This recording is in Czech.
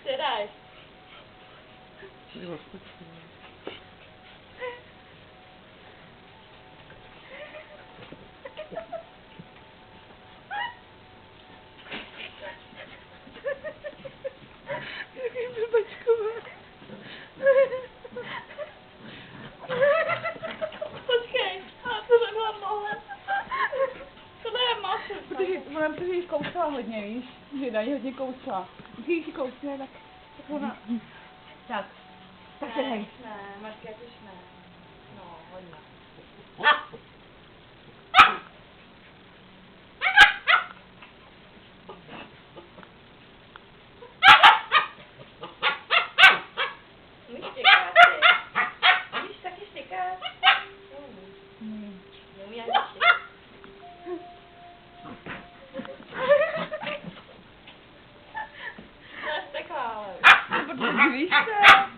Siadaj. Počkej, a to nebyla mohle. Tohle je maso. Protože jí kousla hodně, víš? Že Daň hodně kousla. Když jí kousne, tak ona... Tak. Tak se hej. Ne, Marky, jak už ne. No, hodně. Umíš štěkat, ty? Umíš taky štěkat? Neumí ani štěkat. To je stekla, ale. Protože víš se.